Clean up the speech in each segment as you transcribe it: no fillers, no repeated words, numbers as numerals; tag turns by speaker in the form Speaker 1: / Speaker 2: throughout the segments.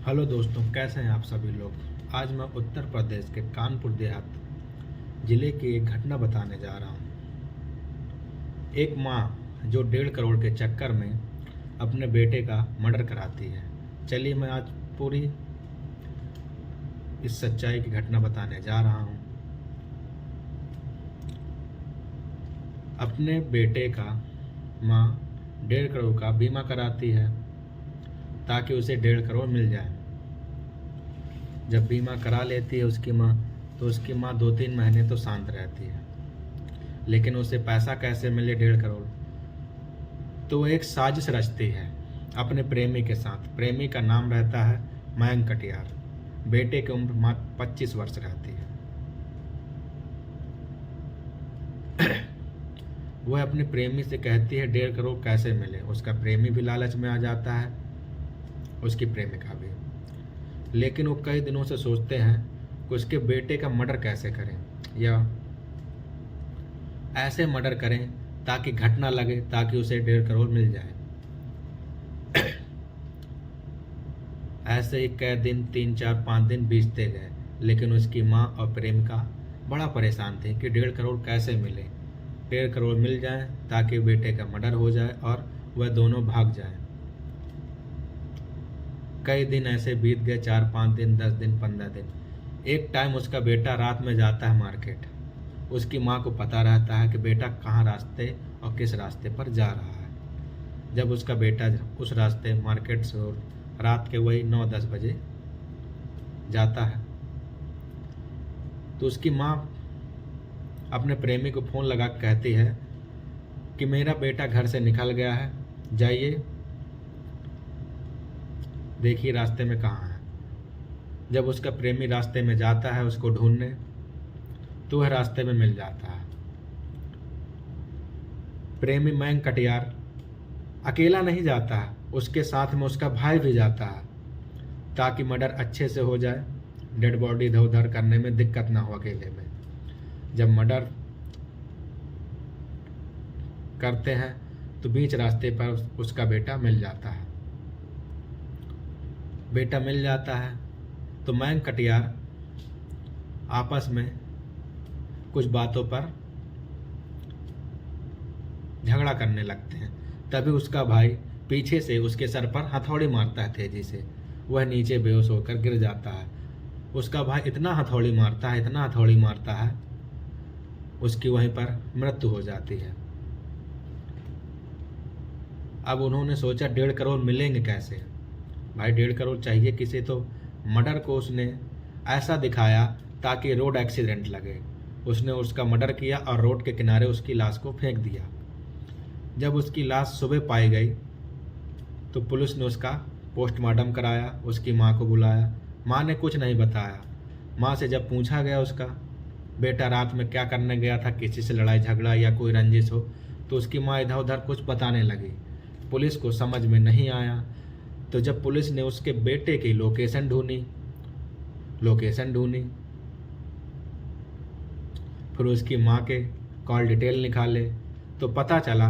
Speaker 1: Hello दोस्तों, कैसे हैं आप सभी लोग। आज मैं उत्तर प्रदेश के कानपुर देहात ज़िले की एक घटना बताने जा रहा हूँ। एक माँ जो 1.5 करोड़ के चक्कर में अपने बेटे का मर्डर कराती है। चलिए मैं आज पूरी इस सच्चाई की घटना बताने जा रहा हूँ। अपने बेटे का माँ 1.5 करोड़ का बीमा कराती है ताकि उसे 1.5 करोड़ मिल जाए। जब बीमा करा लेती है उसकी माँ, तो उसकी माँ 2-3 महीने तो शांत रहती है, लेकिन उसे पैसा कैसे मिले 1.5 करोड़। तो वो एक साजिश रचती है अपने प्रेमी के साथ। प्रेमी का नाम रहता है मयंक कटियार। बेटे की उम्र मात्र 25 वर्ष रहती है। वह अपने प्रेमी से कहती है 1.5 करोड़ कैसे मिले। उसका प्रेमी भी लालच में आ जाता है, उसकी प्रेमिका भी। लेकिन वो कई दिनों से सोचते हैं कि उसके बेटे का मर्डर कैसे करें, या ऐसे मर्डर करें ताकि घटना लगे, ताकि उसे 1.5 करोड़ मिल जाए। ऐसे ही कई दिन 3-4-5 दिन बीतते गए, लेकिन उसकी माँ और प्रेमिका बड़ा परेशान थे कि 1.5 करोड़ कैसे मिले। 1.5 करोड़ मिल जाए ताकि बेटे का मर्डर हो जाए और वह दोनों भाग जाएं। कई दिन ऐसे बीत गए, 4-5 दिन, 10 दिन, 15 दिन। एक टाइम उसका बेटा रात में जाता है मार्केट। उसकी माँ को पता रहता है कि बेटा कहाँ रास्ते और किस रास्ते पर जा रहा है। जब उसका बेटा उस रास्ते मार्केट से रात के वही 9-10 बजे जाता है, तो उसकी माँ अपने प्रेमी को फ़ोन लगा कर कहती है कि मेरा बेटा घर से निकल गया है, जाइए देखिए रास्ते में कहाँ है। जब उसका प्रेमी रास्ते में जाता है उसको ढूंढने, तो वह रास्ते में मिल जाता है। प्रेमी मयंक कटियार अकेला नहीं जाता है, उसके साथ में उसका भाई भी जाता है ताकि मर्डर अच्छे से हो जाए, डेड बॉडी इधर उधर करने में दिक्कत ना हो अकेले में। जब मर्डर करते हैं तो बीच रास्ते पर उसका बेटा मिल जाता है। बेटा मिल जाता है तो मयंक कटियार आपस में कुछ बातों पर झगड़ा करने लगते हैं। तभी उसका भाई पीछे से उसके सर पर हथौड़ी मारता है तेजी से। वह नीचे बेहोश होकर गिर जाता है। उसका भाई इतना हथौड़ी मारता है, इतना हथौड़ी मारता है, उसकी वहीं पर मृत्यु हो जाती है। अब उन्होंने सोचा 1.5 करोड़ मिलेंगे कैसे। भाई 1.5 करोड़ चाहिए किसे, तो मर्डर को उसने ऐसा दिखाया ताकि रोड एक्सीडेंट लगे। उसने उसका मर्डर किया और रोड के किनारे उसकी लाश को फेंक दिया। जब उसकी लाश सुबह पाई गई तो पुलिस ने उसका पोस्टमार्टम कराया, उसकी माँ को बुलाया। माँ ने कुछ नहीं बताया। माँ से जब पूछा गया उसका बेटा रात में क्या करने गया था, किसी से लड़ाई झगड़ा या कोई रंजिश हो, तो उसकी माँ इधर उधर कुछ बताने लगी। पुलिस को समझ में नहीं आया। तो जब पुलिस ने उसके बेटे की लोकेशन ढूंढी, फिर उसकी माँ के कॉल डिटेल निकाले, तो पता चला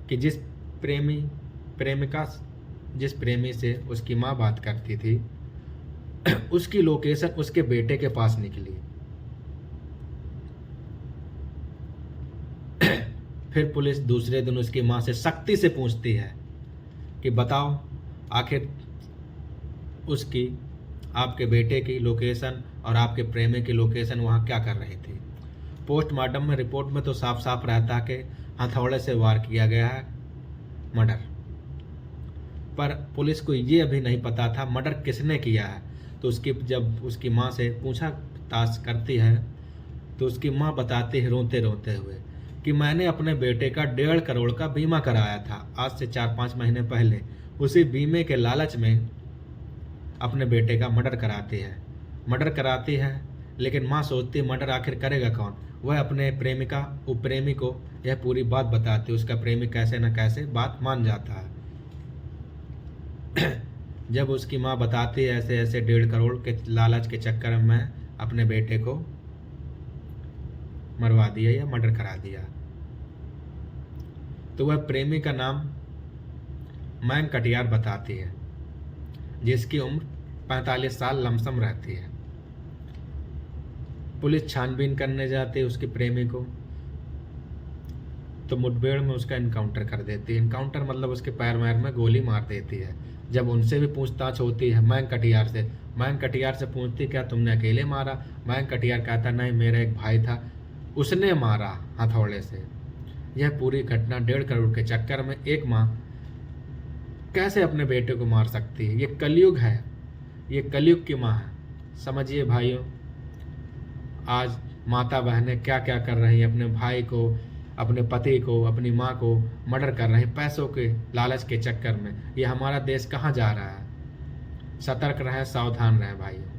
Speaker 1: कि जिस प्रेमी से उसकी माँ बात करती थी, उसकी लोकेशन उसके बेटे के पास निकली। फिर पुलिस दूसरे दिन उसकी माँ से सख्ती से पूछती है कि बताओ आखिर उसकी आपके बेटे की लोकेशन और आपके प्रेमी की लोकेशन वहाँ क्या कर रही थी। पोस्टमार्टम में रिपोर्ट में तो साफ साफ रहता कि हथौड़े से वार किया गया है, मर्डर। पर पुलिस को ये अभी नहीं पता था मर्डर किसने किया है। तो जब उसकी माँ से पूछताछ करती है तो उसकी माँ बताती है रोते रोते हुए कि मैंने अपने बेटे का 1.5 करोड़ का बीमा कराया था आज से 4-5 महीने पहले। उसी बीमे के लालच में अपने बेटे का मर्डर कराती है। लेकिन माँ सोचती है मर्डर आखिर करेगा कौन। वह अपने प्रेमी को यह पूरी बात बताती है। उसका प्रेमी कैसे न कैसे बात मान जाता है। जब उसकी माँ बताती है ऐसे ऐसे 1.5 करोड़ के लालच के चक्कर में अपने बेटे को मरवा दिया या मर्डर करा दिया, तो वह प्रेमी का नाम मयंक कटियार बताती है, जिसकी उम्र 45 साल लमसम रहती है। पुलिस छानबीन करने जाती है उसके प्रेमी को, तो मुठभेड़ में उसका इनकाउंटर कर देती है। इनकाउंटर मतलब उसके पैर मैर में गोली मार देती है। जब उनसे भी पूछताछ होती है मयंक कटियार से पूछती क्या तुमने अकेले मारा? मयंक कटियार कहता नहीं, मेरा एक भाई था, उसने मारा हथौड़े से। यह पूरी घटना 1.5 करोड़ के चक्कर में एक माँ कैसे अपने बेटे को मार सकती है? ये कलयुग है, ये कलयुग की माँ है। समझिए भाइयों, आज माता बहनें क्या क्या कर रही हैं, अपने भाई को, अपने पति को, अपनी माँ को मर्डर कर रहे हैं पैसों के लालच के चक्कर में। ये हमारा देश कहाँ जा रहा है? सतर्क रहें, सावधान रहें भाइयों।